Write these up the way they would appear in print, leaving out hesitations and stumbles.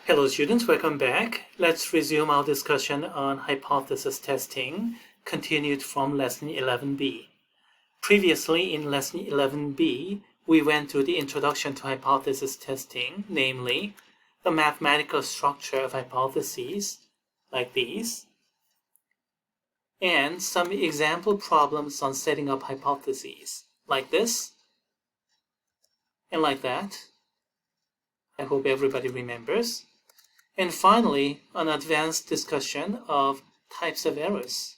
Hello students, welcome back. Let's resume our discussion on hypothesis testing, continued from lesson 11b. Previously in lesson 11b, we went through the introduction to hypothesis testing, namely the mathematical structure of hypotheses, like these, and some example problems on setting up hypotheses, like this, and like that. I hope everybody remembers. And finally, an advanced discussion of types of errors.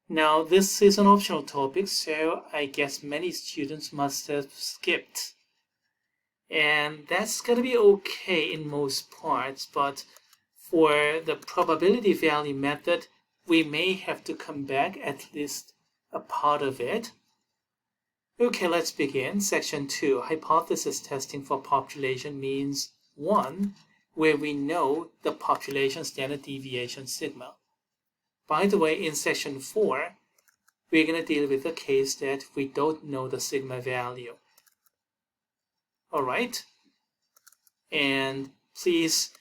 Now, this is an optional topic, so I guess many students must have skipped. And that's going to be okay in most parts, but for the probability value method, we may have to come back at least a part of it. Okay, let's begin. Section 2, hypothesis testing for population means 1, where we know the population standard deviation sigma. By the way, in section 4, we're going to deal with a case that we don't know the sigma value. All right? And please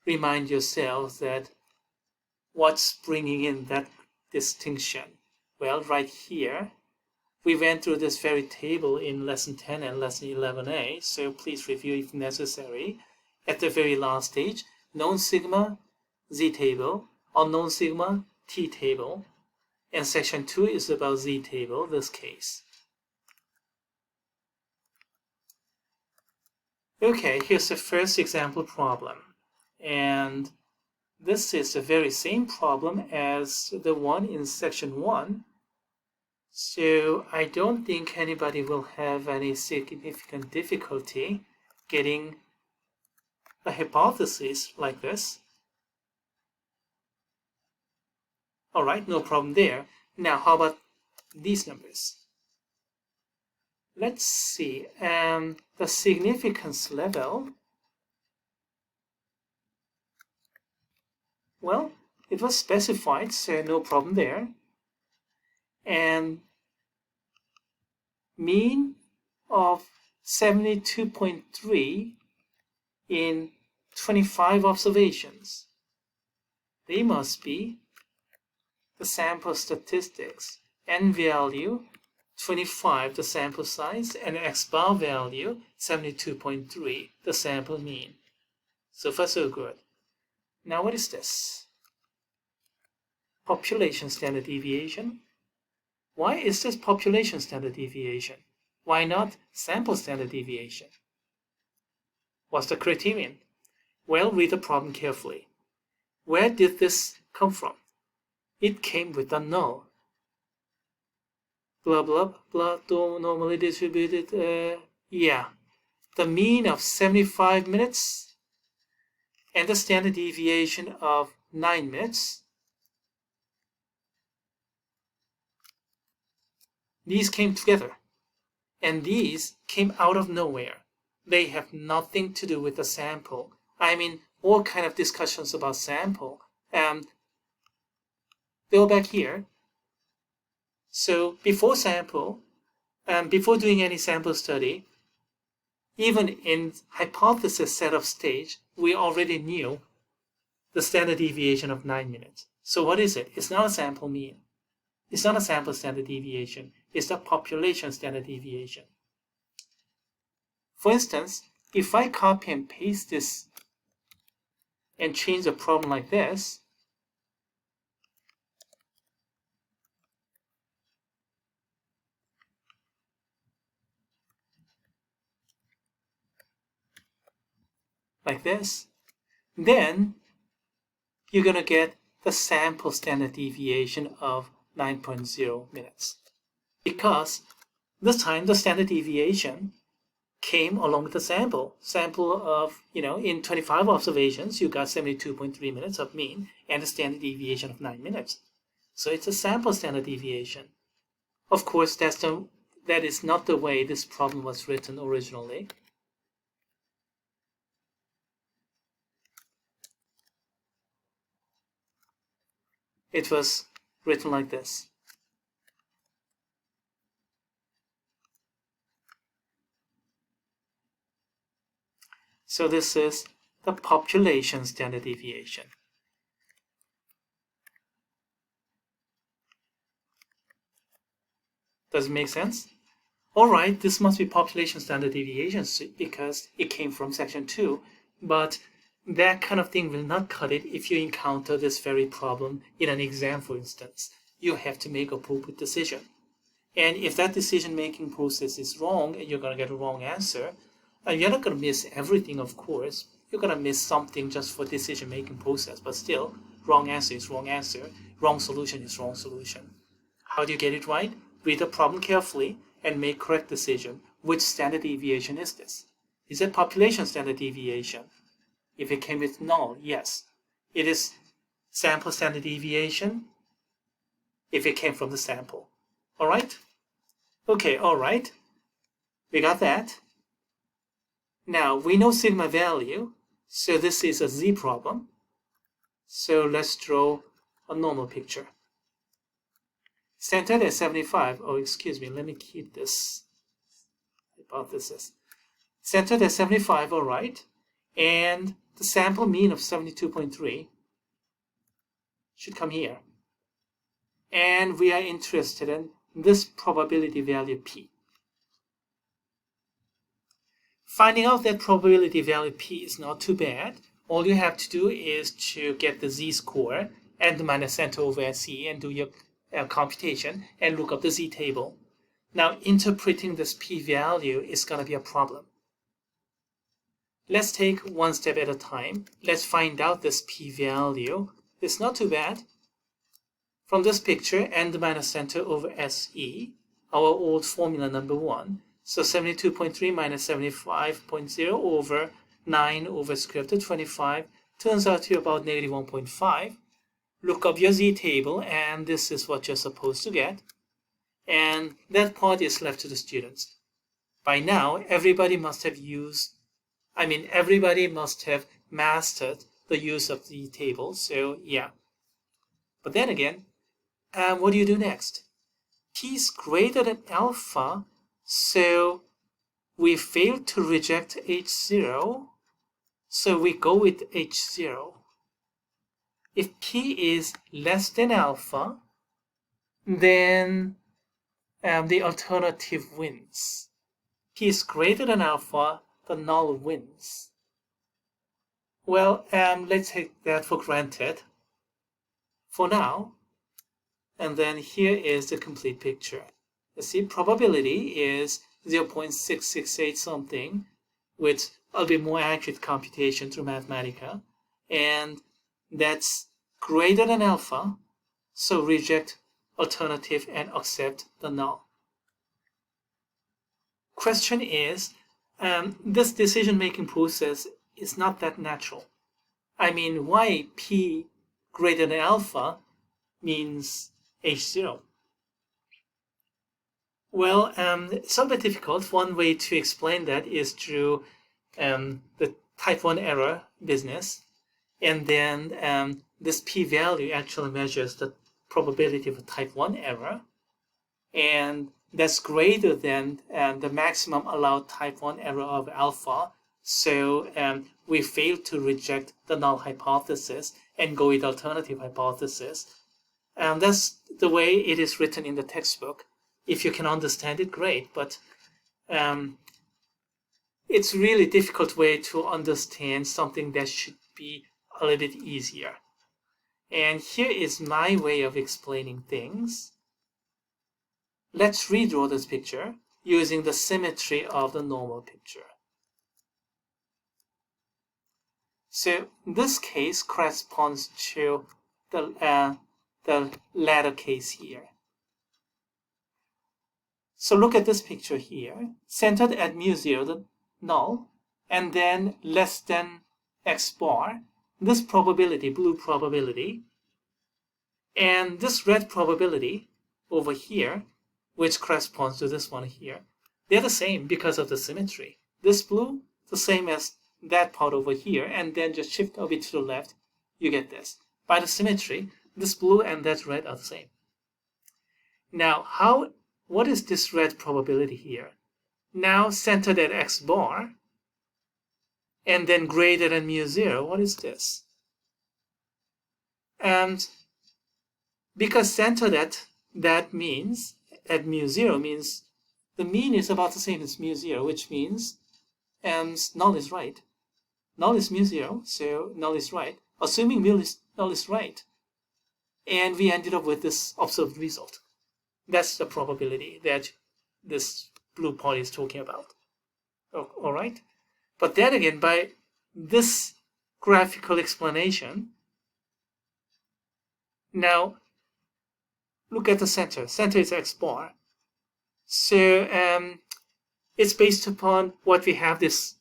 remind yourself that what's bringing in that distinction? Well, right here, we went through this very table in lesson 10 and lesson 11a, so please review if necessary. At the very last stage, known sigma, z table, unknown sigma, t table, and section 2 is about z table, this case. Okay, here's the first example problem, and this is the very same problem as the one in section 1, so I don't think anybody will have any significant difficulty getting a hypothesis like this. All right, no problem there. Now, how about these numbers? Let's see, the significance level, well, it was specified, so no problem there. And mean of 72.3 in 25 observations. They must be the sample statistics, n value 25, the sample size, and x bar value 72.3, the sample mean. So far so good. Now what is this? Population standard deviation. Why is this population standard deviation? Why not sample standard deviation? What's the criterion? Well, read the problem carefully. Where did this come from? It came with a null. Blah, blah, blah, normally distributed, yeah. The mean of 75 minutes and the standard deviation of 9 minutes. These came together, and these came out of nowhere. They have nothing to do with the sample. I mean, all kind of discussions about sample. Go back here. So before sample, before doing any sample study, even in hypothesis setup stage, we already knew the standard deviation of 9 minutes. So what is it? It's not a sample mean. It's not a sample standard deviation. It's the population standard deviation. For instance, if I copy and paste this and change the problem like this, then you're going to get the sample standard deviation of 9.0 minutes. Because this time the standard deviation came along with the sample. Sample of, in 25 observations, you got 72.3 minutes of mean and a standard deviation of 9 minutes. So it's a sample standard deviation. Of course, that is not the way this problem was written originally. It was written like this. So this is the population standard deviation. Does it make sense? Alright, this must be population standard deviation because it came from section 2, but that kind of thing will not cut it if you encounter this very problem in an exam, for instance. You have to make a appropriate decision. And if that decision-making process is wrong and you're going to get a wrong answer, and you're not going to miss everything, of course. You're going to miss something just for decision-making process, but still, wrong answer is wrong answer. Wrong solution is wrong solution. How do you get it right? Read the problem carefully and make correct decision. Which standard deviation is this? Is it population standard deviation? If it came with null, yes. It is sample standard deviation if it came from the sample. All right? Okay, all right. We got that. Now, we know sigma value, so this is a z problem. So let's draw a normal picture. Centered at 75. Oh, excuse me, let me keep this hypothesis. Centered at 75, all right. And the sample mean of 72.3 should come here. And we are interested in this probability value p. Finding out that probability value p is not too bad. All you have to do is to get the z-score and minus center over SE and do your computation and look up the z-table. Now, interpreting this p-value is going to be a problem. Let's take one step at a time. Let's find out this p-value. It's not too bad. From this picture, n minus center over SE, our old formula number 1. So 72.3 minus 75.0 over 9 over square root of 25 turns out to be about negative 1.5. Look up your z-table, and this is what you're supposed to get. And that part is left to the students. By now, everybody must have mastered the use of the table, so yeah. But then again, what do you do next? P is greater than alpha, so we failed to reject H0, so we go with H0. If P is less than alpha, then the alternative wins. P is greater than alpha, the null wins. Well, let's take that for granted for now. And then here is the complete picture. You see, probability is 0.668 something with a bit more accurate computation through Mathematica. And that's greater than alpha, so reject alternative and accept the null. Question is, this decision-making process is not that natural. I mean, why P greater than alpha means H0? Well, it's a bit difficult. One way to explain that is through the type 1 error business. And then this p-value actually measures the probability of a type 1 error. And that's greater than the maximum allowed type 1 error of alpha. So we fail to reject the null hypothesis and go with alternative hypothesis. That's the way it is written in the textbook. If you can understand it, great. But it's really a difficult way to understand something that should be a little bit easier. And here is my way of explaining things. Let's redraw this picture using the symmetry of the normal picture. So this case corresponds to the latter case here. So look at this picture here, centered at mu0, the null, and then less than x bar, this probability, blue probability, and this red probability over here, which corresponds to this one here. They're the same because of the symmetry. This blue, the same as that part over here, and then just shift a bit to the left, you get this. By the symmetry, this blue and that red are the same. Now, what is this red probability here? Now centered at x bar, and then greater than mu0. What is this? And because center that means at mu0 means the mean is about the same as mu0, which means null is right. Null is mu0, so null is right. Assuming null is right, and we ended up with this observed result. That's the probability that this blue part is talking about. All right? But then again, by this graphical explanation, now look at the center. Center is x bar. So it's based upon what we have this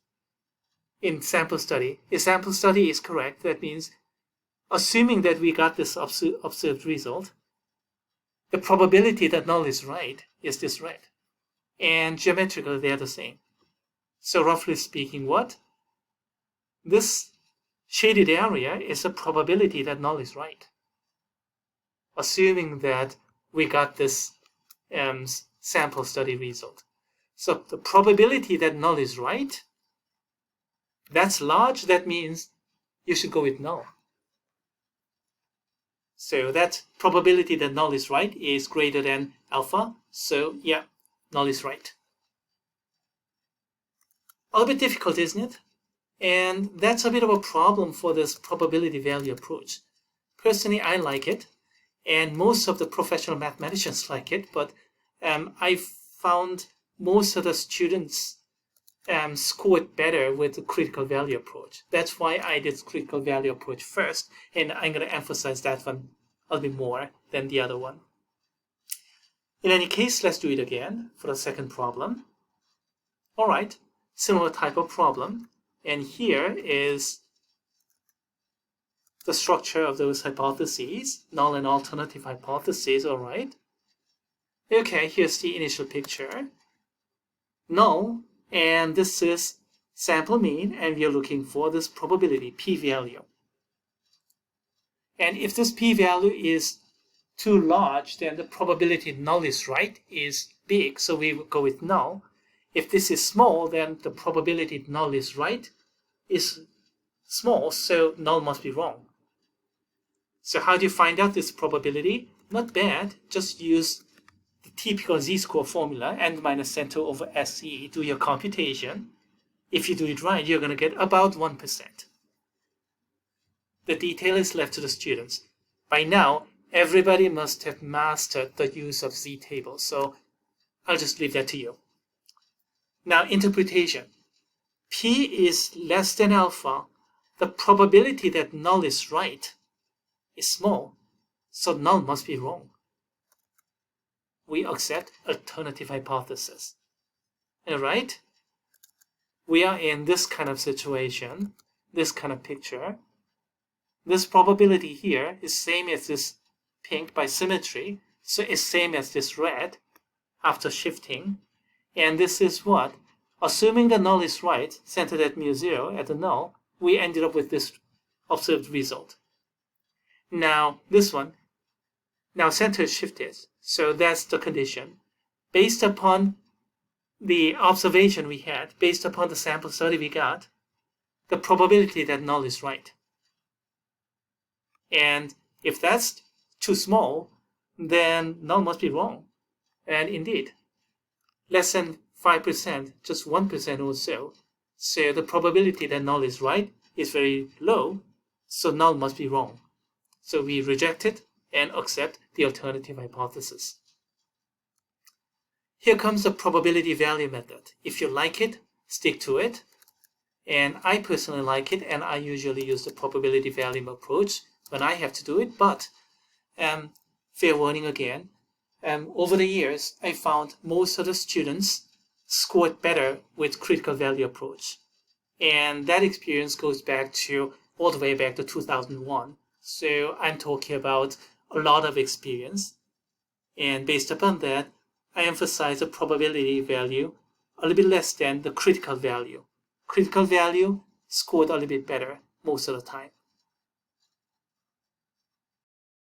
in sample study. If sample study is correct, that means assuming that we got this observed result, the probability that null is right is this red. And geometrically, they are the same. So roughly speaking, what? This shaded area is a probability that null is right. Assuming that we got this sample study result. So the probability that null is right, that's large. That means you should go with null. So that probability that null is right is greater than alpha. So yeah, null is right. A little bit difficult, isn't it? And that's a bit of a problem for this probability value approach. Personally, I like it. And most of the professional mathematicians like it. But I found most of the students scored better with the critical value approach. That's why I did critical value approach first, and I'm going to emphasize that one a little bit more than the other one. In any case, let's do it again for the second problem. All right, similar type of problem, and here is the structure of those hypotheses, null and alternative hypotheses. All right. Okay, here's the initial picture. Null. And this is sample mean, and we are looking for this probability, p-value. And if this p-value is too large, then the probability null is right is big, so we will go with null. If this is small, then the probability null is right is small, so null must be wrong. So how do you find out this probability? Not bad, just use the typical z-score formula, n minus center over SE, do your computation. If you do it right, you're going to get about 1%. The detail is left to the students. By now, everybody must have mastered the use of z-tables, so I'll just leave that to you. Now, interpretation. P is less than alpha. The probability that null is right is small, so null must be wrong. We accept alternative hypothesis. All right? We are in this kind of situation, this kind of picture. This probability here is same as this pink by symmetry, so it's same as this red after shifting. And this is what? Assuming the null is right, centered at mu0 at the null, we ended up with this observed result. Now, this one, now center is shifted, so that's the condition. Based upon the observation we had, based upon the sample study we got, the probability that null is right. And if that's too small, then null must be wrong. And indeed, less than 5%, just 1% or so. So the probability that null is right is very low, so null must be wrong. So we reject it and accept the alternative hypothesis. Here comes the probability value method. If you like it, stick to it. And I personally like it, and I usually use the probability value approach when I have to do it. But fair warning again, over the years, I found most of the students scored better with critical value approach. And that experience goes back to all the way back to 2001. So I'm talking about a lot of experience. And based upon that, I emphasize the probability value a little bit less than the critical value. Critical value scored a little bit better most of the time.